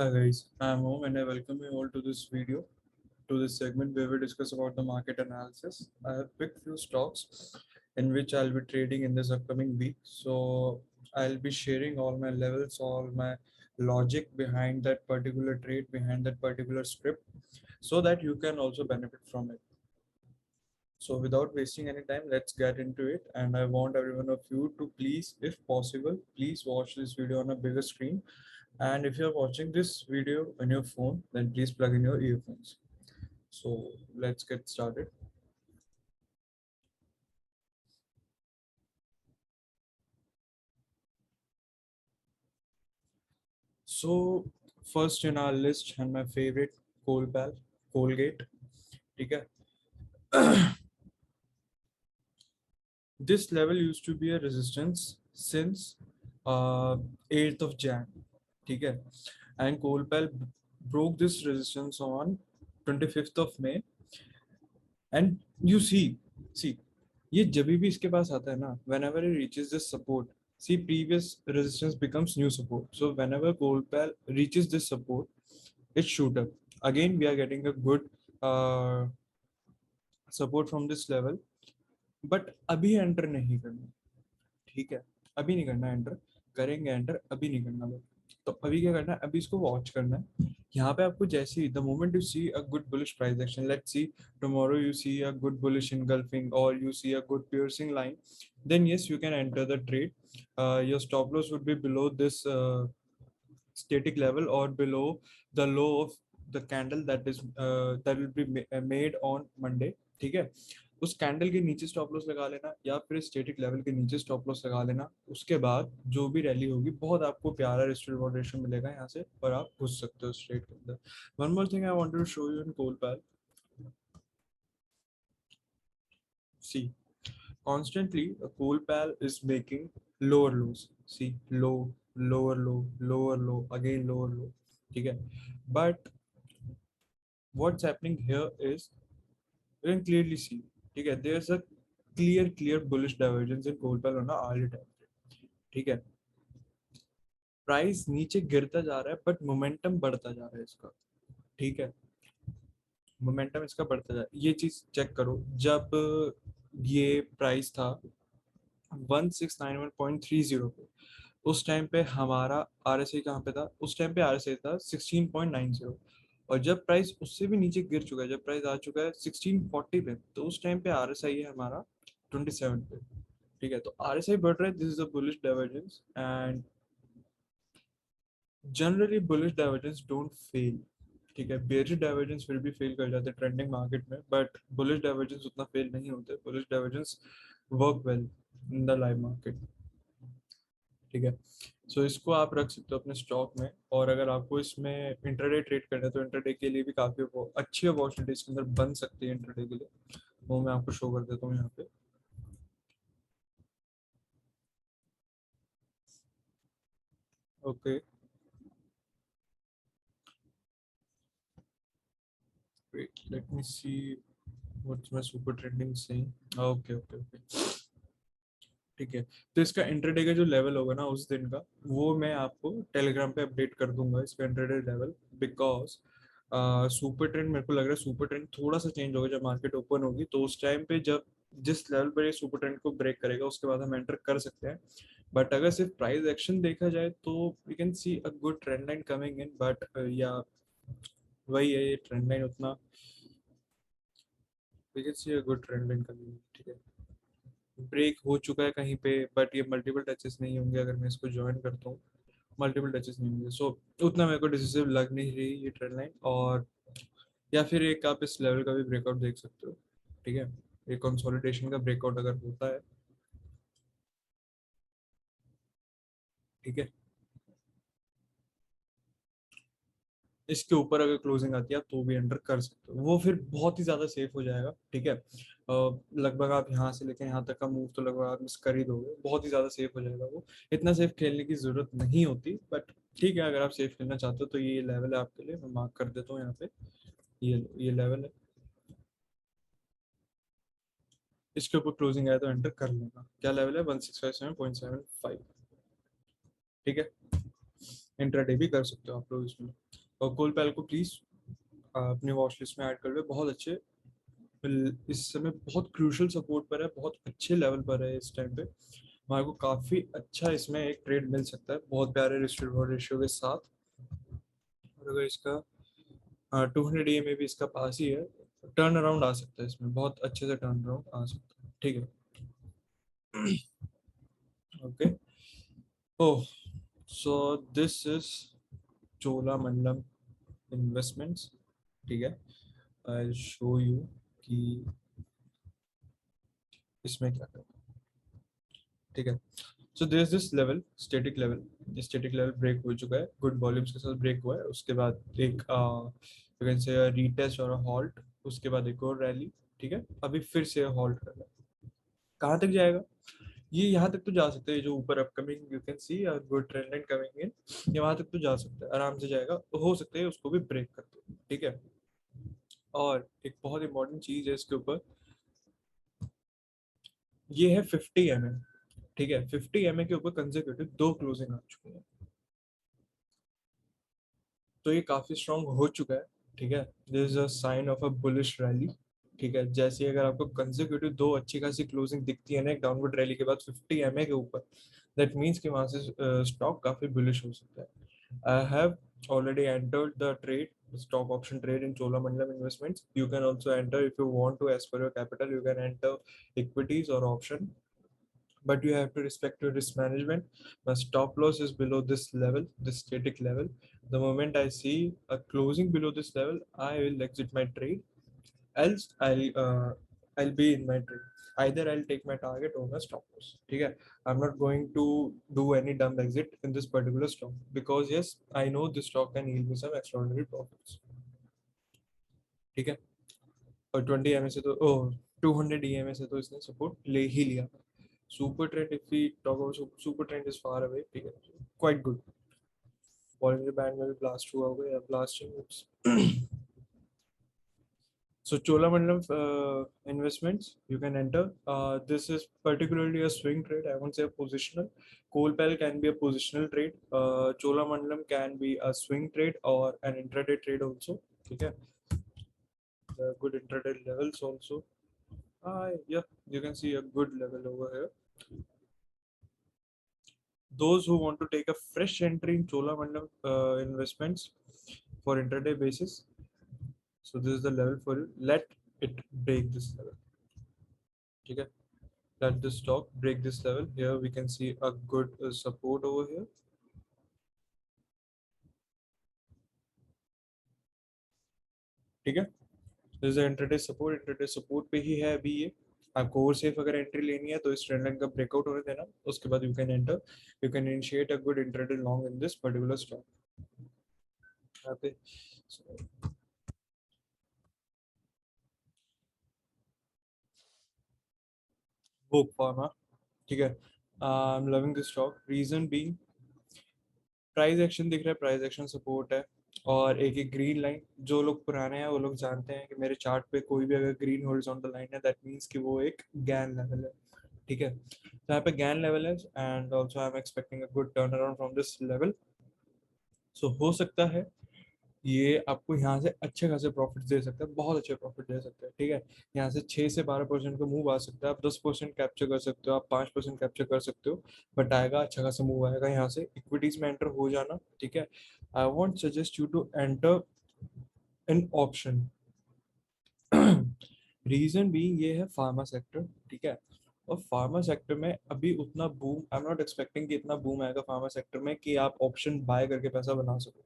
Hi guys, I'm Om and I welcome you all to this video, to this segment where we discuss about the market analysis. I have picked few stocks in which I'll be trading in this upcoming week. So I'll be sharing all my levels, all my logic behind that particular trade, behind that particular script, so that you can also benefit from it. So without wasting any time, let's get into it. And I want every one of you to please, if possible, please watch this video on a bigger screen. And if you're watching this video on your phone, then please plug in your earphones. So let's get started. So first in our list and my favorite, Colgate. Okay. This level used to be a resistance since 8th of Jan. Okay. And Colpal broke this resistance on 25th of May. And you see, ये जब भी इसके पास आता है ना, whenever it reaches this support, see previous resistance becomes new support. So whenever Colpal reaches this support, it shoot up. Again, we are getting a good uh, support from this level, but अभी enter नहीं करना, ठीक है? अभी नहीं करना enter, करेंगे enter, अभी नहीं करना बस. तो अभी क्या करना है, अभी इसको वॉच करना है. यहाँ पे आपको जैसे ही the moment you see a good bullish price action, let's see tomorrow you see a good bullish engulfing or you see a good piercing line, then yes, you can enter the trade. Your stop loss would be below this static level or below the low of the candle that will be made on Monday. ठीक है, उस candle के नीचे stop loss लगा लेना या फिर static level के नीचे स्टॉप लॉस लगा लेना. उसके बाद जो भी रैली होगी, बहुत आपको प्यारा रिस्क रिवॉर्ड रेशियो मिलेगा यहाँ से और आप घुस सकते हो उस ट्रेड के अंदर. One more thing I wanted to show you in Colpal. See constantly a Colpal is making lower lows. See, low, lower low, lower low, again lower low. ठीक है, but what's happening here is you can clearly see, ठीक है, there's a clear bullish divergence in Colpal on a hourly time frame. ठीक है, price नीचे गिरता जा रहा है बट मोमेंटम बढ़ता जा रहा है इसका. ठीक है, मोमेंटम इसका बढ़ता जा रहा है. ये चीज चेक करो, जब ये प्राइस था 1691.30 पे, उस टाइम पे हमारा RSI कहाँ पे था? उस टाइम पे RSI था 16.90. और जब प्राइस उससे भी नीचे गिर चुका है, जब प्राइस आ चुका है 1640 पे, तो उस टाइम पे RSI है हमारा 27 पे. ठीक है, तो RSI बढ़ रहा है. This is a bullish divergence and generally bullish divergence don't fail. ठीक है, बेयरिश डाइवर्जेंस फिर भी फेल कर जाते हैं ट्रेंडिंग मार्केट में, बट बुलिश डाइवर्जेंस उतना फेल नहीं होते. Bullish divergence work well in the live market. ठीक है, सो इसको आप रख सकते हो अपने स्टॉक में. और अगर आपको इसमें इंटरडे ट्रेड करना है तो इंटरडे के लिए भी काफ़ी अच्छी अपॉर्चुनिटी इसके अंदर बन सकती है इंटरडे के लिए. वो मैं आपको शो कर देता हूँ यहाँ पे. Okay, wait, let me see what's my super trending saying. Okay okay okay, ठीक है. तो इसका इंटरडे का जो लेवल होगा ना उस दिन का, वो मैं आपको टेलीग्राम पे अपडेट कर दूंगा इसका intraday level. Because super trend, मेरे को लग रहा है सुपर ट्रेंड थोड़ा सा चेंज होगा जब मार्केट ओपन होगी. तो उस टाइम पे जब जिस लेवल पर ये सुपर ट्रेंड को ब्रेक करेगा उसके बाद हम एंटर कर सकते हैं. बट अगर सिर्फ प्राइस एक्शन देखा जाए तो we can see a good trend line coming in. But या वही है, ये ट्रेंड लाइन उतना, we can see a good trend line coming in. ठीक है, ब्रेक हो चुका है कहीं पे, बट ये मल्टीपल टचेस नहीं होंगे. अगर मैं इसको ज्वाइन करता हूँ, मल्टीपल टचेस नहीं होंगे. सो उतना मेरे को डिसिसिव लग नहीं रही ये ट्रेंड लाइन. और या फिर एक आप इस लेवल का भी ब्रेकआउट देख सकते हो. ठीक है, एक कंसोलिडेशन का ब्रेकआउट अगर होता है, ठीक है, इसके ऊपर अगर क्लोजिंग आती है तो भी एंटर कर सकते हो. वो फिर बहुत ही ज्यादा सेफ हो जाएगा. ठीक है, लगभग आप यहाँ से लेकर यहाँ तक का मूव तो लगभग आप मिस कर ही दोगे. बहुत ही ज्यादा सेफ हो जाएगा वो. इतना सेफ खेलने की जरूरत नहीं होती, बट ठीक है, अगर आप सेफ खेलना चाहते हो तो ये लेवल है आपके लिए. मैं मार्क कर देता हूँ यहाँ पे. ये लेवल है, इसके ऊपर क्लोजिंग आया तो एंटर कर लेना. क्या लेवल है? 1657.75. ठीक है, इंट्राडे भी कर सकते हो आप लोग इसमें. और कोलपैल को प्लीज अपने वॉच लिस्ट में ऐड कर लो, बहुत अच्छे इस समय बहुत क्रूशल सपोर्ट पर है, बहुत अच्छे लेवल पर है इस टाइम पे। हमारे को काफी अच्छा इसमें एक ट्रेड मिल सकता है बहुत प्यारे रिस्क रिवॉर्ड रेशियो के साथ। और अगर इसका 200 डे में भी इसका पास ही है, टर्न अराउंड आ सकता है, इसमें बहुत अच्छे से टर्न अराउंड आ सकता है। ठीक है। Okay. Oh, so this is Cholamandalam investments. ठीक है, आई शो यू कि इसमें क्या करना है। ठीक है। So there is this level, static level. Static level break हो चुका है, गुड वॉल्यूम्स के साथ ब्रेक हुआ है। उसके बाद एक यू कैन से रीटेस्ट और हॉल्ट, उसके बाद एक और रैली। ठीक है, अभी फिर से हॉल्ट कर रहा है। कहाँ तक जाएगा ये? यहाँ तक तो जा सकता है, जो ऊपर upcoming you can see good trend line coming इन, ये वहां तक तो जा सकता है, आराम से जाएगा, तो हो सकता है उसको भी ब्रेक कर दे। ठीक है। और एक बहुत इंपॉर्टेंट चीज है इसके ऊपर, ये है 50 mm। ठीक है, 50 mm के ऊपर कंसेक्यूटिव दो क्लोजिंग आ चुकी है, तो ये काफी स्ट्रांग हो चुका है। ठीक है, this is a sign of a bullish rally. ठीक है, जैसे ही अगर आपको कंसेक्यूटिव दो अच्छी खासी क्लोजिंग दिखती है ना एक डाउनवर्ड रैली के बाद 50 mm के ऊपर, दैट मीन्स कि वहां से स्टॉक काफी बुलिश हो सकता है। I have already entered the trade, stock option trade in Cholamandalam Investments. You can also enter if you want to, as per your capital, you can enter equities or option, but you have to respect your risk management. My stop loss is below this level, this static level. The moment I see a closing below this level, I will exit my trade. Else, I'll be in my trade. Either I'll take my target or my stop loss. Okay, I'm not going to do any dumb exit in this particular stock because yes, I know this stock can yield me some extraordinary profits. ठीक है। और 20 EMA से तो 200 EMA से तो इसने support ले ही लिया। Super trend, if we talk about super trend is far away. ठीक है, क्वाइट गुड। बॉलिंजर बैंड में भी ब्लास्ट हुआ होगा या blasting. So Cholamandalam investments, you can enter. This is particularly a swing trade. I won't say a positional. Coalpel can be a positional trade. Cholamandalam can be a swing trade or an intraday trade also. Okay, the good intraday levels also. Yeah, you can see a good level over here. Those who want to take a fresh entry in Cholamandalam investments for intraday basis, so this is the level for you. Let it break this level. Okay, let the stock break this level. Here we can see a good support over here. ठीक है, this is intraday support. Intraday support पे ही है अभी ये। आपको और safe अगर entry लेनी है तो इस ट्रेंड लाइन का ब्रेकआउट होने देना, उसके बाद you can enter, you can initiate a good intraday long in this particular stock. यहाँ पे बुक फार्मा। ठीक है, I am loving this stock, reason being price action दिख रहा है, प्राइस एक्शन सपोर्ट है। और एक एक ग्रीन लाइन, जो लोग पुराने हैं वो लोग जानते हैं कि मेरे चार्ट पे कोई भी अगर ग्रीन हॉरिजॉन्टल लाइन है, दैट मींस कि वो एक गैन लेवल है। ठीक है, तो यहाँ पे गैन लेवल है and also I am expecting a good turn around from this level. So हो सकता है ये आपको यहाँ से अच्छे खासे प्रॉफिट दे सकता है, बहुत अच्छे प्रॉफिट दे सकता है। ठीक है, यहाँ से 6 से 12% का मूव आ सकता है, आप 10% कैप्चर कर सकते हो, आप 5% कैप्चर कर सकते हो, बट आएगा अच्छा खासा मूव आएगा। यहाँ से इक्विटीज में एंटर हो जाना। ठीक है, I want suggest you to enter in option. Reason भी ये है फार्मा सेक्टर। ठीक है, और फार्मा सेक्टर में अभी उतना boom I am not expecting कि इतना बूम आएगा फार्मा सेक्टर में कि आप ऑप्शन बाय करके पैसा बना सको।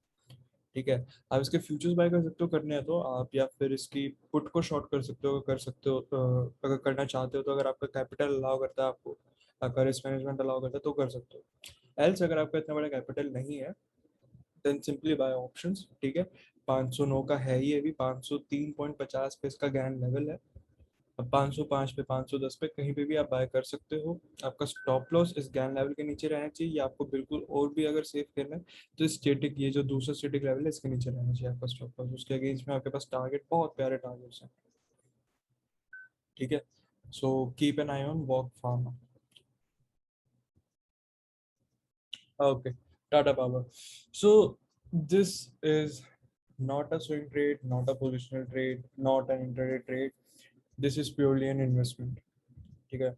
ठीक है, आप इसके फ्यूचर्स बाय कर सकते हो करने हैं तो आप, या फिर इसकी पुट को शॉर्ट कर सकते हो, कर सकते हो अगर करना चाहते हो तो, अगर आपका कैपिटल अलाउ करता है आपको, आपका रिस्क मैनेजमेंट अलाउ करता है तो कर सकते हो। एल्स अगर आपका इतना बड़ा कैपिटल नहीं है, देन सिंपली बाय ऑप्शंस। ठीक है, 509 का है ये अभी, 503.50 पे इसका गैन लेवल है। अब 505 पे, 510 पे कहीं पे भी आप बाय कर सकते हो। आपका स्टॉप लॉस इस गैन लेवल के नीचे रहना चाहिए, या आपको बिल्कुल और भी अगर सेफ करना है तो स्टेटिक, ये जो दूसरा स्टेटिक लेवल है इसके नीचे रहना चाहिए आपका स्टॉप लॉस। उसके अगेंस्ट में आपके पास टारगेट, बहुत प्यारे टारगेट्स हैं। ठीक है, so keep an I on walk pharma. Okay, Tata power. So this is not a swing trade, not a positional trade, not an intraday trade. This is purely an investment. Okay.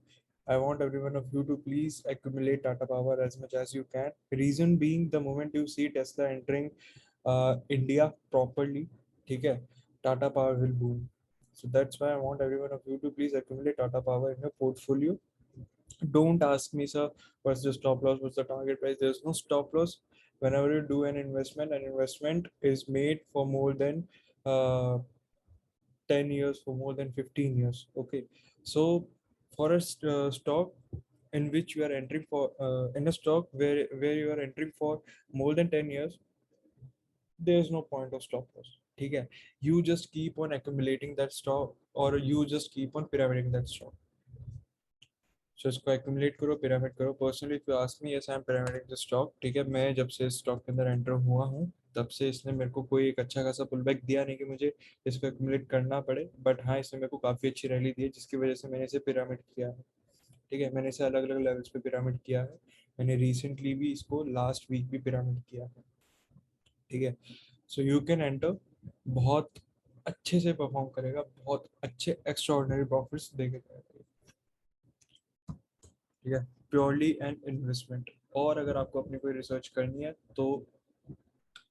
I want every one of you to please accumulate Tata Power as much as you can. Reason being, the moment you see Tesla entering India properly, okay, Tata Power will boom. So that's why I want every one of you to please accumulate Tata Power in your portfolio. Don't ask me, sir, what's the stop loss, what's the target price. There's no stop loss. Whenever you do an investment is made for more than uh, 10 years, for more than 15 years. Okay. So for a stock in which you are entering for, in a stock where you are entering for more than 10 years, there is no point of stop loss. Okay. You just keep on accumulating that stock, or you just keep on pyramiding that stock. सो इसको accumulate करो, pyramid करो. Personally if you ask me, yes I am pyramiding the stock. ठीक है, मैं जब से stock के अंदर एंटर हुआ हूँ तब से इसने मेरे को कोई एक अच्छा खासा पुल बैक दिया नहीं कि मुझे इसको एक्यूमुलेट करना पड़े. बट हाँ, इसने मेरे को काफ़ी अच्छी रैली दी है, जिसकी वजह से मैंने इसे पिरामिड किया है. ठीक है, मैंने इसे अलग अलग लेवल्स पे पिरामिड किया है. मैंने रिसेंटली भी इसको लास्ट वीक भी पिरामिड किया है. ठीक है, सो यू कैन एंटर. बहुत अच्छे से परफॉर्म करेगा, बहुत अच्छे एक्स्ट्रा ऑर्डिनरी प्रॉफिट्स देके जाएगा. ठीक है, प्योरली एन इन्वेस्टमेंट. और अगर आपको अपनी कोई रिसर्च करनी है तो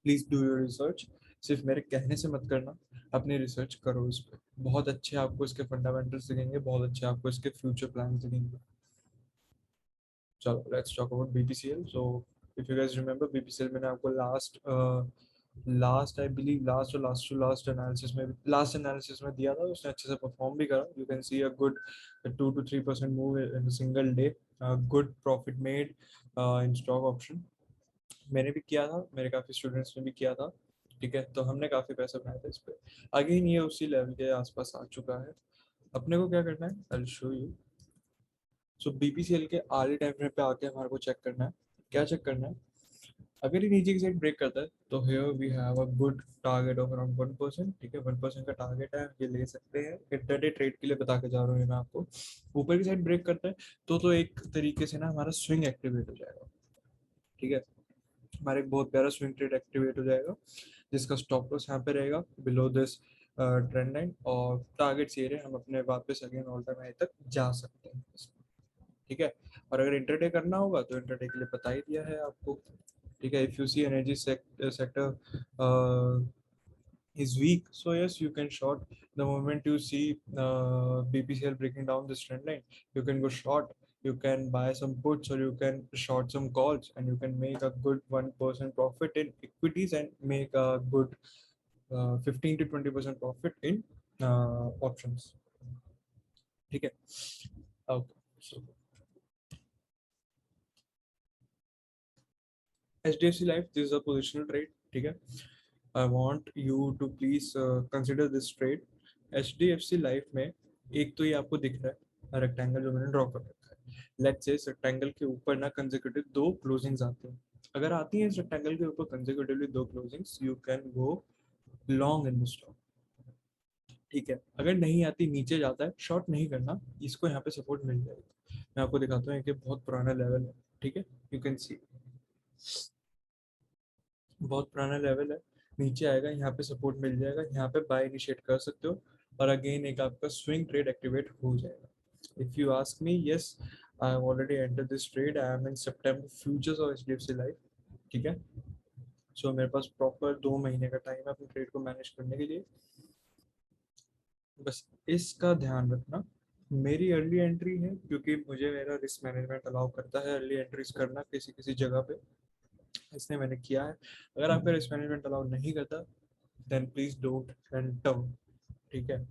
प्लीज़ डू योर रिसर्च. सिर्फ मेरे कहने से मत करना, अपनी रिसर्च करो इस पर. बहुत अच्छे आपको इसके फंडामेंटल्स दिखेंगे, बहुत अच्छे आपको इसके फ्यूचर प्लान दिखेंगे. चलो let's talk about BPCL. So if you guys remember, BPCL मैंने आपको last I believe last analysis में दिया था. उसने अच्छे से परफॉर्म भी करा. You can see a good 2 to 3% move in single day. Good profit made in stock option. मैंने भी किया था, मेरे काफ़ी स्टूडेंट्स ने भी किया था. ठीक है, तो हमने काफ़ी पैसा बनाया था इस पे. अगेन ये उसी लेवल के आसपास आ चुका है. अपने को क्या करना है, I will show you. So BPCL के आर्ली टाइम फ्रेम पे आके हमारे को चेक करना है. क्या चेक करना है? अगर ये नीचे की साइड ब्रेक करता है तो here we have a good target of around 1%. ठीक है, 1% का टारगेट है, ये ले सकते हैं. इंटरडे ट्रेड के लिए बता के जा रहा हूँ ये मैं आपको. ऊपर की साइड ब्रेक करता है तो एक तरीके से ना हमारा स्विंग एक्टिवेट हो जाएगा. ठीक है, हमारा एक बहुत प्यारा स्विंग ट्रेड एक्टिवेट हो जाएगा, जिसका स्टॉप लॉस यहाँ पे रहेगा बिलो दिस ट्रेंड लाइन. और टारगेट्स ये रहे, हम अपने वापस अगेन ऑल टाइम हाई तक जा सकते हैं. ठीक है, और अगर इंटरडे करना होगा तो इंटरडे के लिए बता ही दिया है आपको. ठीक है, if you see energy sector is weak, so yes, you can short. The moment you see BPCL breaking down this trend line, you can go short. You can buy some puts or you can short some calls, and you can make a good 1% profit in equities and make a good 15 to 20% profit in options. ठीक है, okay. So HDFC Life, this is a positional trade. ठीक है, I want you to please consider this trade. HDFC Life में एक तो ये आपको दिख रहा है रेक्टेंगल जो मैंने ड्रॉ कर रखा है. लेट्स से इस रेक्टेंगल के ऊपर ना कंसेक्यूटिव दो क्लोजिंग्स आते हैं. अगर आती हैं इस रेक्टेंगल के ऊपर कंसेक्यूटिवली दो closings, you can go long in the stock. ठीक है, अगर नहीं आती, नीचे जाता है, शॉर्ट नहीं करना. इसको यहाँ पे सपोर्ट मिल जाएगी. मैं आपको दिखाता हूँ कि बहुत पुराना लेवल है. ठीक है, यू कैन सी बहुत पुराना लेवल है. नीचे आएगा, यहाँ पे सपोर्ट मिल जाएगा, यहाँ पे बाय इनिशिएट कर सकते हो. और अगेन एक आपका स्विंग ट्रेड एक्टिवेट हो जाएगा. If you ask me, yes, I have already enter this trade. I am in September futures of HDFC life. ठीक है, सो मेरे पास प्रॉपर 2 महीने का टाइम है अपने ट्रेड को मैनेज करने के लिए. बस इसका ध्यान रखना. मेरी अर्ली एंट्री है क्योंकि मुझे मेरा रिस्क मैनेजमेंट अलाउ करता है अर्ली एंट्रीज करना किसी किसी जगह पे, इसने मैंने किया है. अगर आपका रिस्क मैनेजमेंट अलाउ नहीं करता, देन प्लीज डोंट एंटर. ठीक है,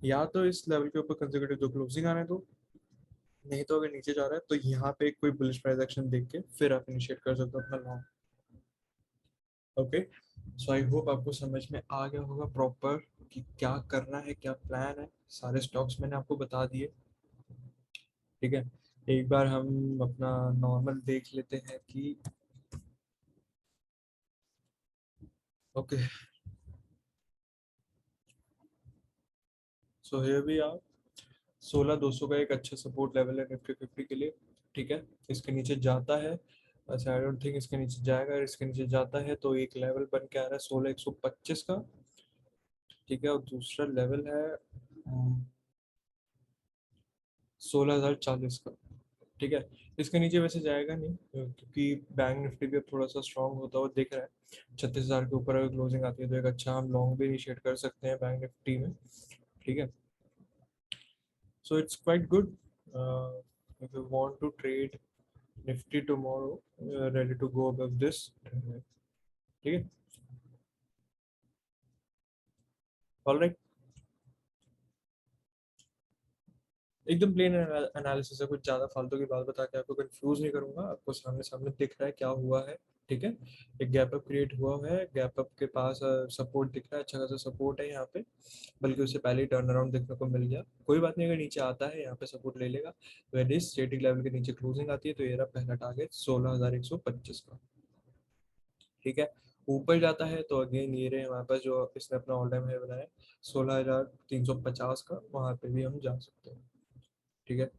या तो इस लेवल के ऊपर कंसेक्यूटिव दो क्लोजिंग आने दो, नहीं तो अगर नीचे जा रहा है तो यहाँ पे कोई बुलिश प्राइस एक्शन देख के फिर आप इनिशिएट कर सकते हो अपना long. Okay, so I hope आपको समझ में आ गया होगा प्रॉपर कि क्या करना है, क्या प्लान है. सारे स्टॉक्स मैंने आपको बता दिए. ठीक है, एक बार हम अपना नॉर्मल देख लेते हैं कि okay. So here we are. 16,200 का एक अच्छा सपोर्ट लेवल है निफ्टी 50 के लिए. ठीक है, इसके नीचे जाता है अच्छा, आई डोंट थिंक इसके नीचे जाएगा। अगर इसके नीचे जाता है तो एक लेवल बन के आ रहा है 16,125 का, ठीक है। और दूसरा लेवल है 16,040 का, ठीक है। इसके नीचे वैसे जाएगा नहीं, क्योंकि बैंक निफ्टी भी अब थोड़ा सा स्ट्रांग होता हुआ दिख रहा है। 36,000 के ऊपर अगर क्लोजिंग आती है तो एक अच्छा हम लॉन्ग भी इनिशिएट कर सकते हैं बैंक निफ्टी में, ठीक है। So it's quite good if you want to trade Nifty tomorrow, ready to go above this, ठीक है। ऑलराइट, एकदम प्लेन एनालिसिस है, कुछ ज्यादा फालतू की बात बता के आपको कंफ्यूज नहीं करूंगा। आपको सामने सामने दिख रहा है क्या हुआ है, ठीक है। एक गैप अप क्रिएट हुआ है, गैप अप के पास सपोर्ट दिख रहा है, अच्छा खासा सपोर्ट है यहाँ पे, बल्कि उससे पहले ही टर्न अराउंड देखने को मिल गया। कोई बात नहीं, अगर नीचे आता है यहाँ पे सपोर्ट ले लेगा। वेन इस स्टेटिक लेवल के नीचे क्लोजिंग आती है तो ये रहा पहला टारगेट 16,125 का, ठीक है। ऊपर जाता है तो अगेन ये रहे हमारे पास जो इसने अपना ऑल टाइम हाई बनाया 16,350 का, वहां पे भी हम जा सकते हैं, ठीक है।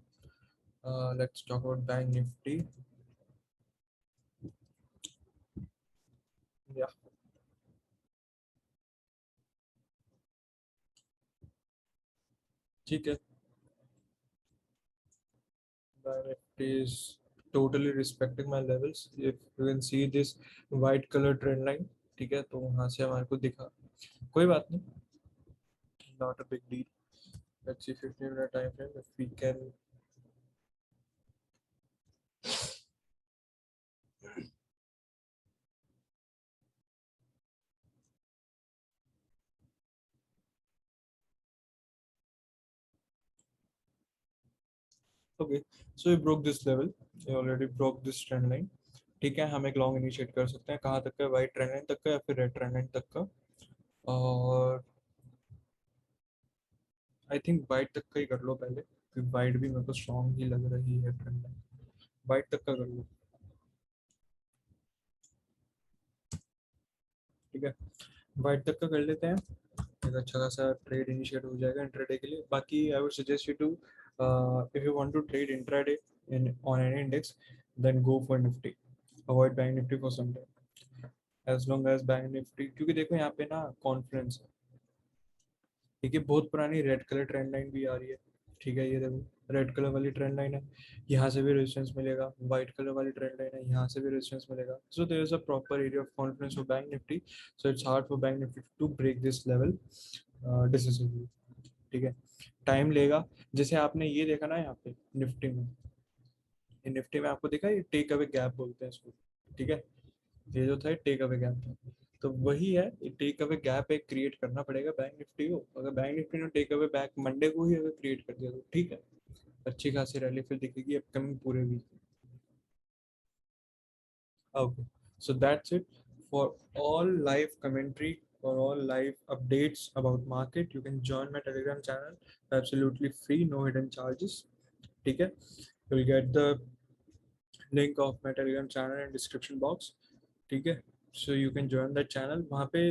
Let's talk about bank Nifty, या ठीक है। Bank Nifty is totally respecting my levels. If you can see this white color trend line, ठीक है, तो वहां से हमारे को दिखा, कोई बात नहीं, not a big deal. Let's see 15-minute time frame if we can. Okay, so we broke this level, we already broke this trend line, ठीक है। हम एक लॉन्ग इनिशिएट कर सकते हैं, कहाँ तक का, वाइट ट्रेंड लाइन तक का या फिर रेड ट्रेंड लाइन तक का। और आई थिंक वाइट तक का ही कर लो पहले, क्योंकि वाइट भी मेरे को स्ट्रॉन्ग ही लग रही है ट्रेंड लाइन। वाइट तक का कर लो, ठीक है। वाइट तक का कर लेते हैं, एक अच्छा खासा ट्रेड इनिशिएट हो जाएगा इंट्राडे के लिए। बाकी I would suggest you to, if you want to trade intraday in on any index, then go for Nifty, avoid Bank Nifty for some time, as long as Bank Nifty, क्योंकि देखो यहाँ पे ना conference है, ठीक है। बहुत पुरानी रेड कलर ट्रेंड लाइन भी आ रही है, ठीक है। ये देखो रेड कलर वाली ट्रेंड लाइन है, यहाँ से भी रेजिस्टेंस मिलेगा। वाइट कलर वाली ट्रेंड लाइन है, यहाँ से भी रेजिस्टेंस मिलेगा। So there is a proper area of confidence for Bank Nifty, so it's hard for Bank Nifty to break this level decisively, ठीक है। टाइम लेगा। जैसे आपने ये देखा ना यहाँ पे निफ्टी में, ये निफ्टी में आपको देखा, ये टेक अवे गैप बोलते हैं इसको, ठीक है। ये जो था टेक अवे गैप था, तो वही है, टेक अवे गैप एक क्रिएट करना पड़ेगा बैंक निफ्टी को। अगर बैंक निफ्टी ने टेक अवे बैक मंडे को ही अगर क्रिएट कर दिया तो ठीक है, अच्छी खासी रैली फिर दिखेगी अपकमिंग पूरे week. Okay, so that's it. For all live commentary, for all live updates about market, you can join my Telegram channel. Absolutely free, no hidden charges. ठीक है, you'll get the link of my Telegram channel in description box. ठीक है, so you can join that channel. वहाँ पे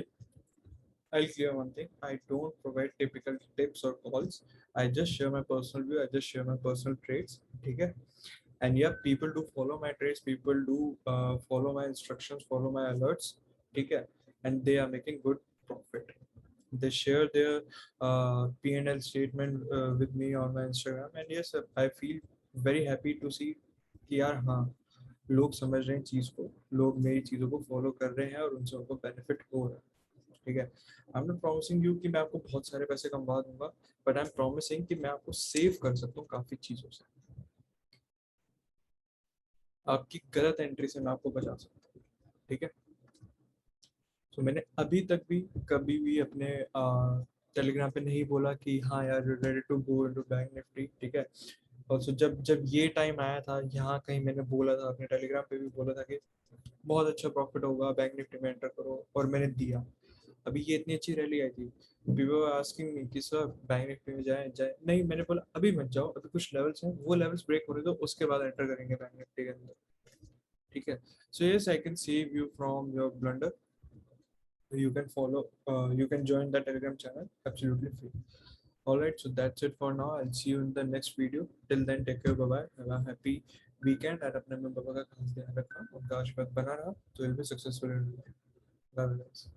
I'll clear one thing. I don't provide typical tips or calls. I just share my personal view. I just share my personal traits. ठीक है, and yeah, people do follow my traits, people do follow my instructions, follow my alerts, ठीक है, and they are making good profit. They share their P&L statement with me on my Instagram, and yes, I feel very happy to see कि यार हाँ, लोग समझ रहे हैं चीज़ को, लोग मेरी चीज़ों को फॉलो कर रहे हैं और उनसे उनको बेनिफिट हो रहा है, ठीक है। I am not promising you कि मैं आपको बहुत सारे पैसे कमवा दूंगा, बट आई एम प्रॉमिसिंग कि मैं आपको सेव कर सकता हूँ काफ़ी चीज़ों से, आपकी गलत एंट्री से मैं आपको बचा सकता हूँ, ठीक है। तो मैंने अभी तक भी कभी भी अपने टेलीग्राम पे नहीं बोला कि हाँ यार ready to go into Bank Nifty, ठीक है। और so जब जब ये टाइम आया था, यहाँ कहीं मैंने बोला था, अपने टेलीग्राम पे भी बोला था कि बहुत अच्छा प्रॉफिट होगा बैंक निफ्टी में एंटर करो, और मैंने दिया। अभी ये इतनी अच्छी रैली आई थी, पीपल आस्किंग मी कि सर बैंक निफ्टी में जाए जाए, नहीं मैंने बोला अभी मत जाओ, अभी कुछ लेवल्स हैं, वो लेवल्स ब्रेक होने दो, उसके बाद एंटर करेंगे बैंक निफ्टी के अंदर, ठीक है। So yes, I can save you from your blunder, you can follow, you can join the Telegram channel absolutely free. All right, so that's it for now. I'll see you in the next video. Till then, take care, bye bye, have a happy weekend and अपने mummy papa का खास ध्यान रखना, उनका आशीर्वाद बना रहा तो will be successful in life. Love you guys.